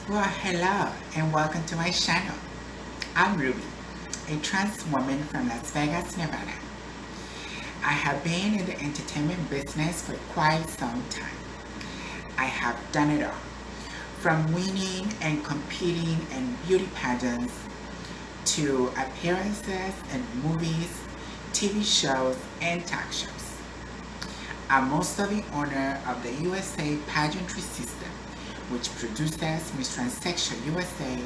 Well, hello and welcome to my channel. I'm Ruby, a trans woman from Las Vegas, Nevada. I have been in the entertainment business for quite some time. I have done it all, from winning and competing in beauty pageants to appearances in movies, TV shows, and talk shows. I'm also the owner of the USA pageantry system, which produces Miss Transsexual USA,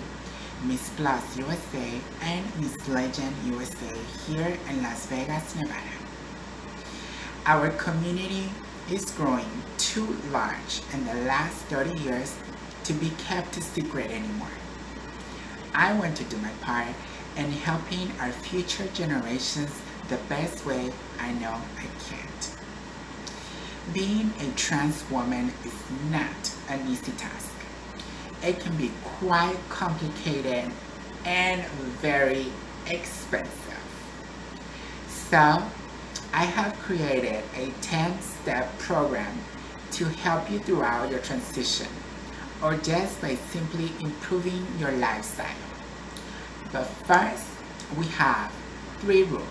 Miss Plus USA, and Miss Legend USA here in Las Vegas, Nevada. Our community is growing too large in the last 30 years to be kept a secret anymore. I want to do my part in helping our future generations the best way I know I can. Being a trans woman is not an easy task. It can be quite complicated and very expensive. So, I have created a 10-step program to help you throughout your transition or just by simply improving your lifestyle. But first, we have 3 rules.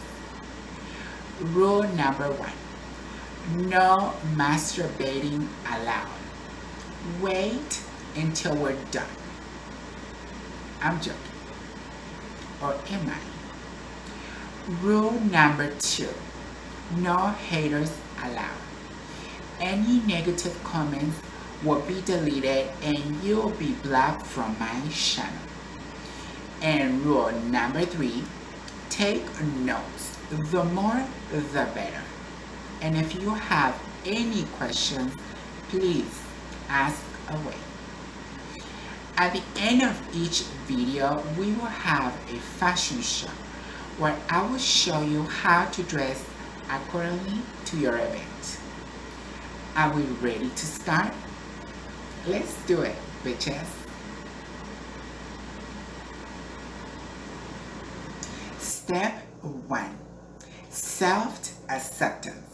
Rule number 1. No masturbating allowed. Wait until we're done. I'm joking. Or am I? Rule number 2. No haters allowed. Any negative comments will be deleted and you'll be blocked from my channel. And rule number 3. Take notes. The more, the better. And if you have any questions, please ask away. At the end of each video, we will have a fashion show where I will show you how to dress accordingly to your event. Are we ready to start? Let's do it, bitches. Step 1. Self-acceptance.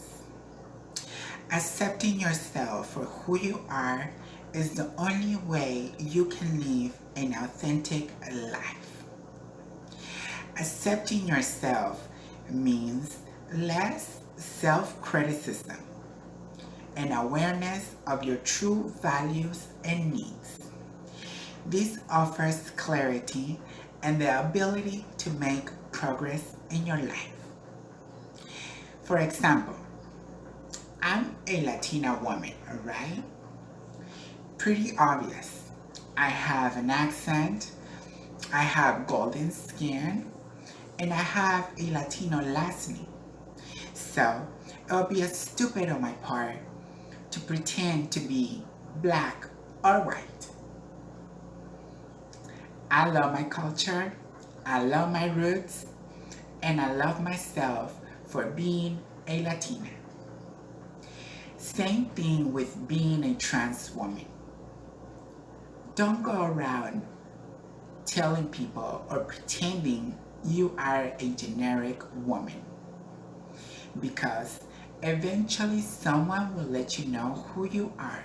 Accepting yourself for who you are is the only way you can live an authentic life. Accepting yourself means less self-criticism and awareness of your true values and needs. This offers clarity and the ability to make progress in your life. For example, I'm a Latina woman, right? Pretty obvious. I have an accent, I have golden skin, and I have a Latino last name. So, it would be stupid on my part to pretend to be black or white. I love my culture, I love my roots, and I love myself for being a Latina. Same thing with being a trans woman. Don't go around telling people or pretending you are a generic woman, because eventually someone will let you know who you are,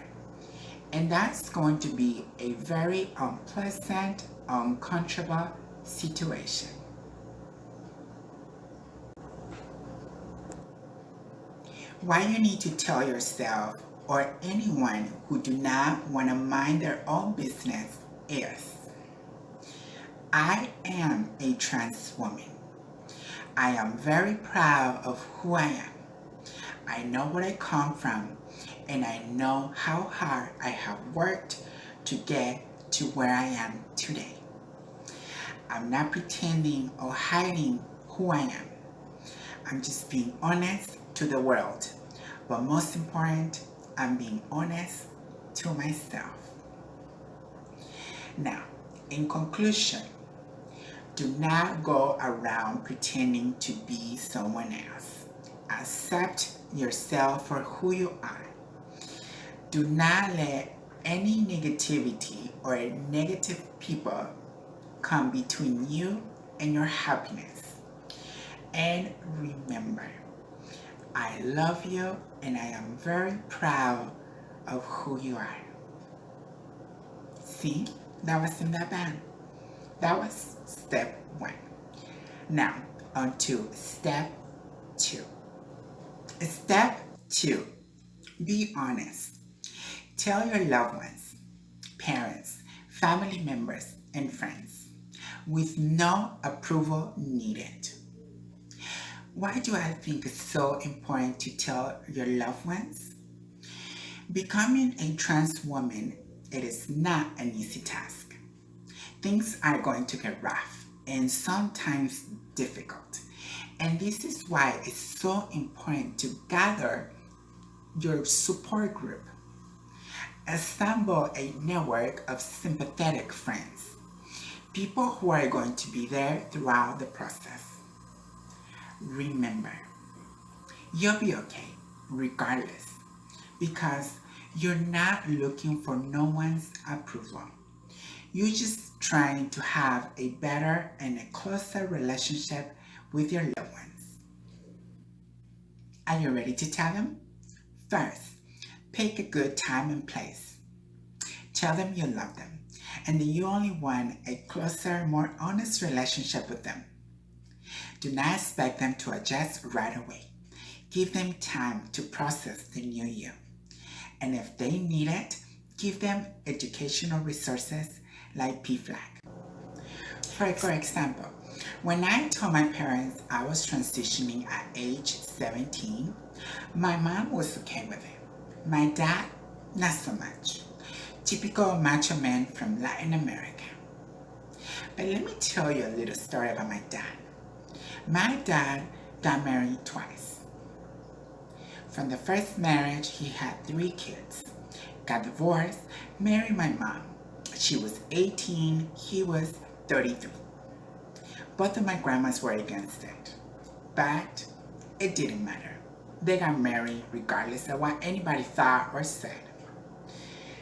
and that's going to be a very unpleasant, uncomfortable situation. Why you need to tell yourself or anyone who do not want to mind their own business is, I am a trans woman. I am very proud of who I am. I know where I come from, and I know how hard I have worked to get to where I am today. I'm not pretending or hiding who I am. I'm just being honest to the world. But most important, I'm being honest to myself. Now, in conclusion, do not go around pretending to be someone else. Accept yourself for who you are. Do not let any negativity or negative people come between you and your happiness. And remember, I love you and I am very proud of who you are. See, That wasn't that bad. That was step one. Now, on to step two. Step two, be honest. Tell your loved ones, parents, family members, and friends with no approval needed. Why do I think it's so important to tell your loved ones? Becoming a trans woman, it is not an easy task. Things are going to get rough and sometimes difficult. And this is why it's so important to gather your support group. Assemble a network of sympathetic friends, people who are going to be there throughout the process. Remember, you'll be okay regardless because you're not looking for no one's approval. You're just trying to have a better and a closer relationship with your loved ones. Are you ready to tell them? First, pick a good time and place. Tell them you love them and that you only want a closer, more honest relationship with them. Do not expect them to adjust right away. Give them time to process the new you. And if they need it, give them educational resources like PFLAG. For example, when I told my parents I was transitioning at age 17, my mom was okay with it. My dad, not so much. Typical macho man from Latin America. But let me tell you a little story about my dad. My dad got married twice. From the first marriage, he had 3 kids. Got divorced, married my mom. She was 18, he was 33. Both of my grandmas were against it, but it didn't matter. They got married regardless of what anybody thought or said.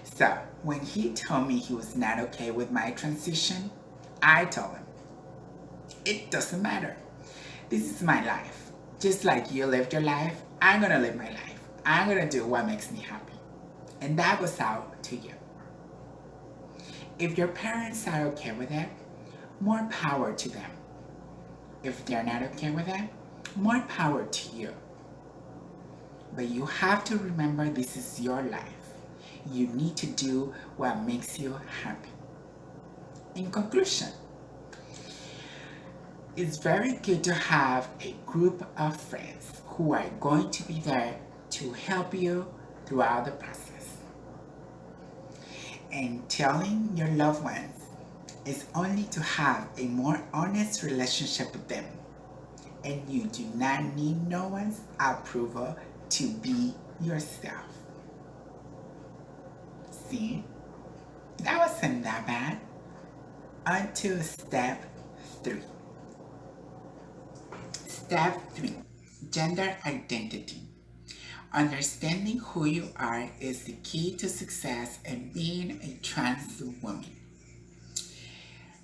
So when he told me he was not okay with my transition, I told him, it doesn't matter. This is my life. Just like you lived your life, I'm gonna live my life. I'm gonna do what makes me happy. And that goes out to you. If your parents are okay with it, more power to them. If they're not okay with it, more power to you. But you have to remember this is your life. You need to do what makes you happy. In conclusion, it's very good to have a group of friends who are going to be there to help you throughout the process. And telling your loved ones is only to have a more honest relationship with them. And you do not need no one's approval to be yourself. See? That wasn't that bad. On to step 3. Step 3. Gender identity. Understanding who you are is the key to success in being a trans woman.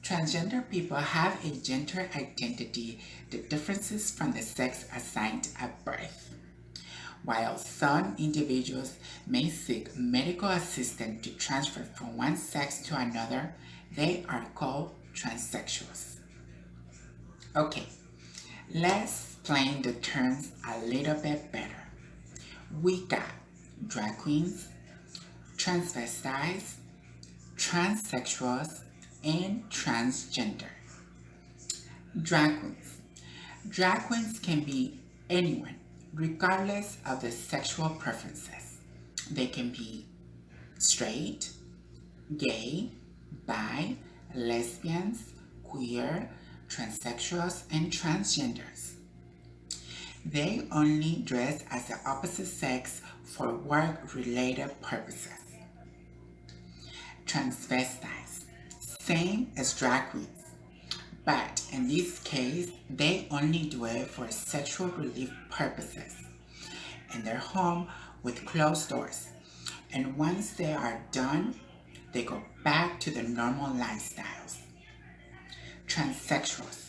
Transgender people have a gender identity that differs from the sex assigned at birth. While some individuals may seek medical assistance to transfer from one sex to another, they are called transsexuals. Okay, let's explain the terms a little bit better. We got drag queens, transvestites, transsexuals, and transgender. Drag queens. Drag queens can be anyone, regardless of the sexual preferences. They can be straight, gay, bi, lesbians, queer, transsexuals, and transgenders. They only dress as the opposite sex for work-related purposes. Transvestites, same as drag queens, but in this case, they only do it for sexual relief purposes in their home with closed doors. And once they are done, they go back to their normal lifestyles. Transsexuals.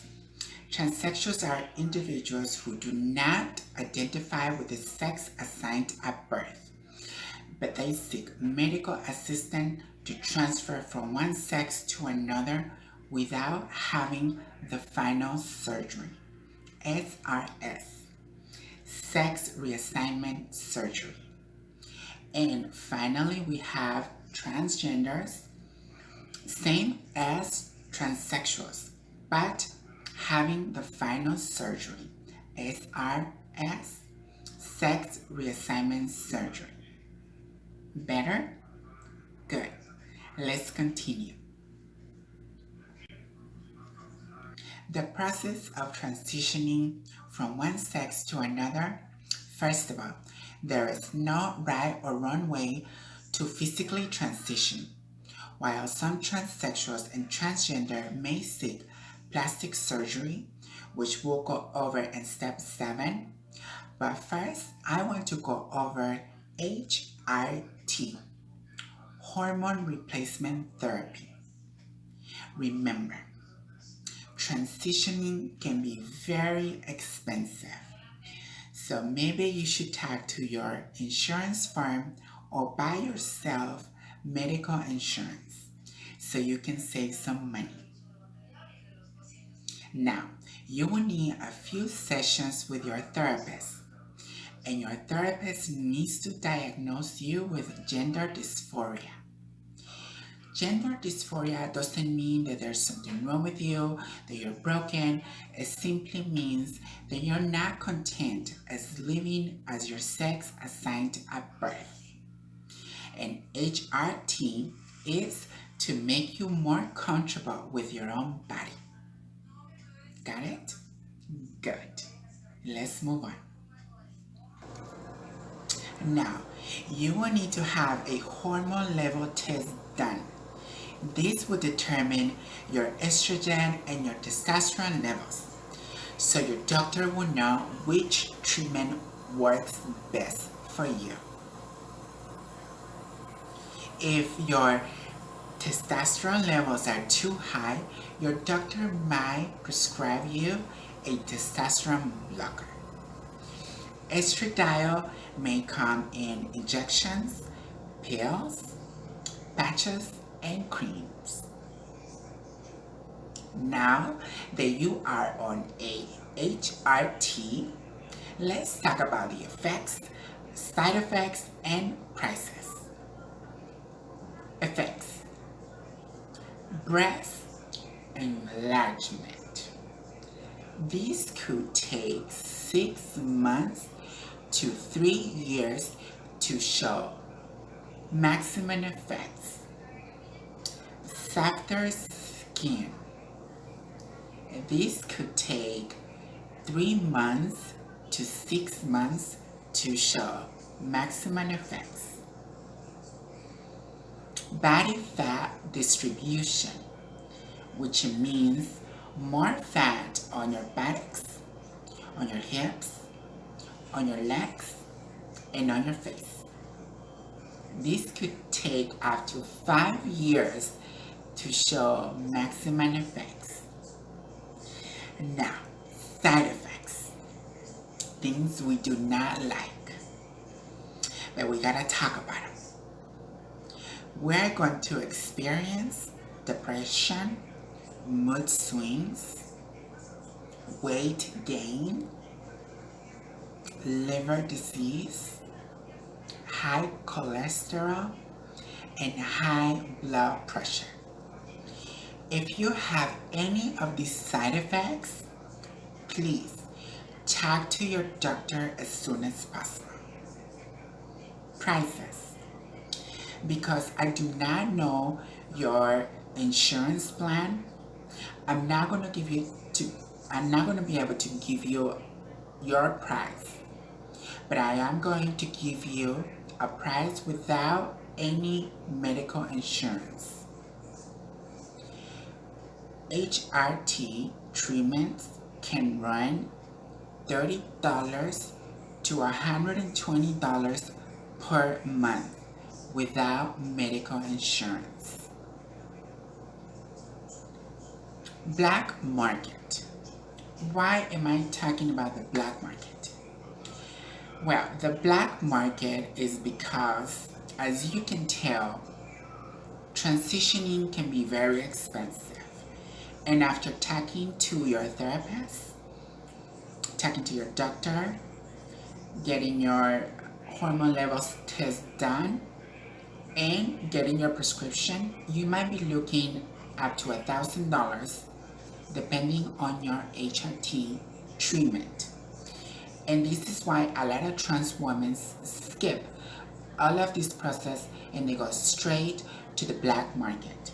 Transsexuals are individuals who do not identify with the sex assigned at birth. but they seek medical assistance to transfer from one sex to another without having the final surgery. SRS, sex reassignment surgery. And finally, we have transgenders, same as transsexuals, but having the final surgery, SRS, sex reassignment surgery. Better? Good. Let's continue. The process of transitioning from one sex to another. First of all, there is no right or wrong way to physically transition. While some transsexuals and transgender may seek plastic surgery, which we'll go over in step 7, but first I want to go over HRT, hormone replacement therapy. Remember, transitioning can be very expensive. So maybe you should talk to your insurance firm or buy yourself medical insurance so you can save some money. Now, you will need a few sessions with your therapist, and your therapist needs to diagnose you with gender dysphoria. Gender dysphoria doesn't mean that there's something wrong with you, that you're broken. It simply means that you're not content as living as your sex assigned at birth. And HRT is to make you more comfortable with your own body. Got it? Good. Let's move on. Now, you will need to have a hormone level test done. This will determine your estrogen and your testosterone levels, so your doctor will know which treatment works best for you. If your testosterone levels are too high, your doctor might prescribe you a testosterone blocker. Estradiol may come in injections, pills, patches, and creams. Now that you are on a HRT, let's talk about the effects, side effects, and prices. Effects: breast enlargement. This could take 6 months to 3 years to show maximum effects. Softer skin. This could take 3 months to 6 months to show maximum effects. Body fat distribution, which means more fat on your buttocks, on your hips, on your legs, and on your face. This could take up to 5 years to show maximum effects. Now, side effects. Things we do not like, but we gotta talk about them. We're going to experience depression, mood swings, weight gain, liver disease, high cholesterol, and high blood pressure. If you have any of these side effects, please talk to your doctor as soon as possible. Prices. Because I do not know your insurance plan, I'm not going to be able to give you your price, but I am going to give you a price without any medical insurance. HRT treatments can run $30 to $120 per month without medical insurance. Black market. Why am I talking about the black market? Well, the black market is because As you can tell, transitioning can be very expensive. And after talking to your therapist, talking to your doctor, getting your hormone levels test done, and getting your prescription, you might be looking up to $1,000 depending on your HRT treatment. And this is why a lot of trans women skip all of this process and they go straight to the black market.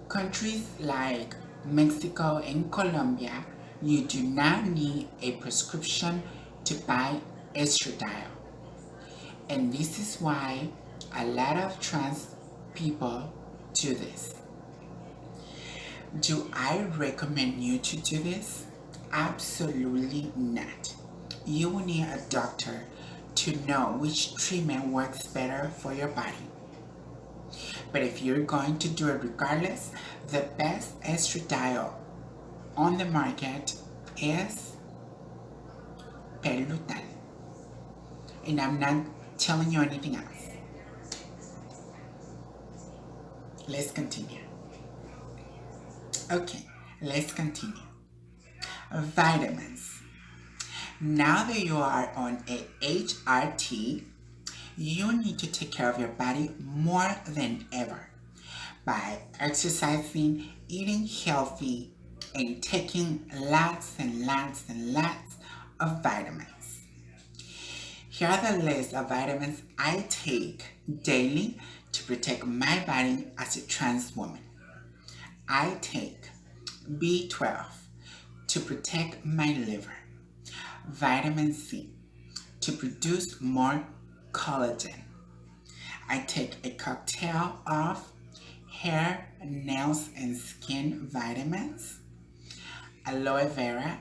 Countries like Mexico and Colombia, you do not need a prescription to buy estradiol. And this is why a lot of trans people do this. Do I recommend you to do this? Absolutely not. You will need a doctor to know which treatment works better for your body. But if you're going to do it regardless, the best estradiol on the market is Pelutal. And I'm not telling you anything else. Let's continue. Okay, let's continue. Vitamins. Now that you are on a HRT, you need to take care of your body more than ever by exercising, eating healthy, and taking lots and lots and lots of vitamins. Here are the list of vitamins I take daily to protect my body as a trans woman. I take B12 to protect my liver, vitamin C to produce more collagen. I take a cocktail of hair, nails, and skin vitamins, aloe vera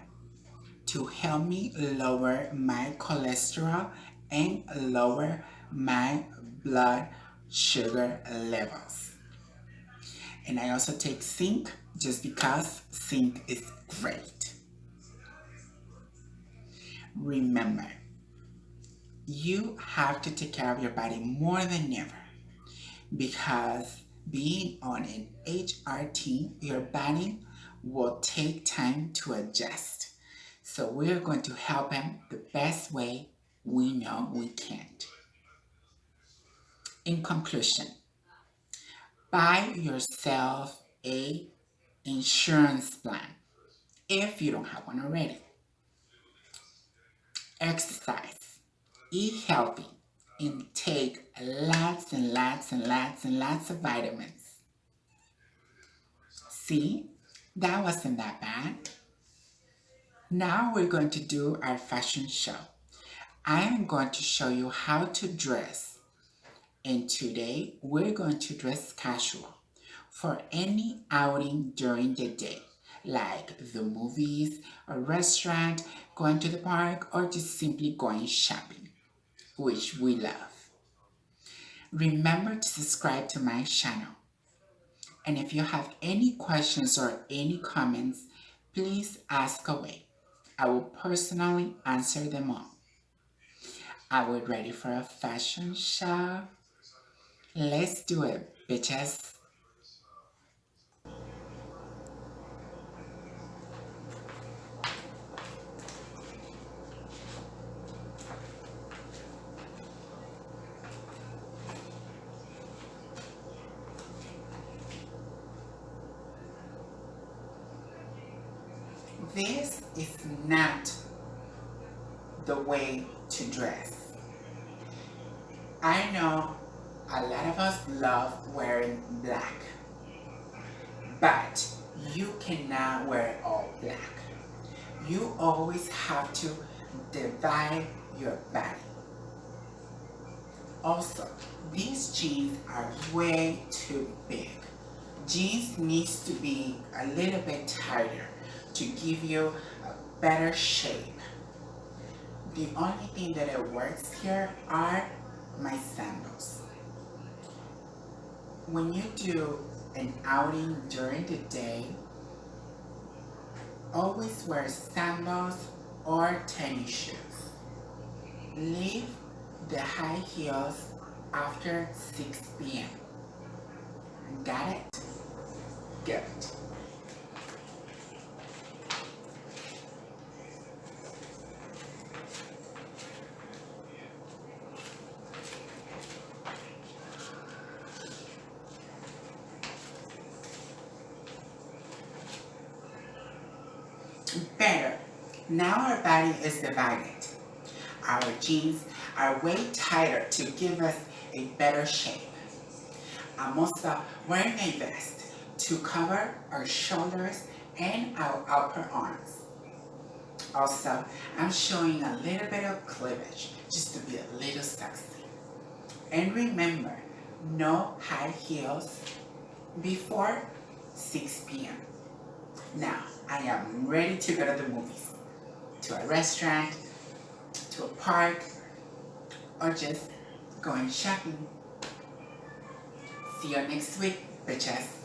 to help me lower my cholesterol and lower my blood sugar levels. And I also take zinc just because zinc is great. Remember, you have to take care of your body more than ever because being on an HRT, your body will take time to adjust. So we're going to help him the best way we know we can. In conclusion, buy yourself a insurance plan if you don't have one already. Exercise, eat healthy, and take lots and lots and lots and lots of vitamins. See, that wasn't that bad. Now we're going to do our fashion show. I am going to show you how to dress. And today we're going to dress casual for any outing during the day, like the movies, a restaurant, going to the park, or just simply going shopping, which we love. Remember to subscribe to my channel. And if you have any questions or any comments, please ask away. I will personally answer them all. Are we ready for a fashion show? Let's do it, bitches. This is not the way to dress. I know a lot of us love wearing black, but you cannot wear all black. You always have to divide your body. Also, these jeans are way too big. Jeans needs to be a little bit tighter to give you a better shape. The only thing that it works here are my sandals. When you do an outing during the day, always wear sandals or tennis shoes. Leave the high heels after 6 p.m. Got it? Good. Better. Now our body is divided. Our jeans are way tighter to give us a better shape. I'm also wearing a vest to cover our shoulders and our upper arms. Also, I'm showing a little bit of cleavage just to be a little sexy. And remember, no high heels before 6 p.m. Now, I am ready to go to the movies, to a restaurant, to a park, or just going shopping. See you next week, bitches.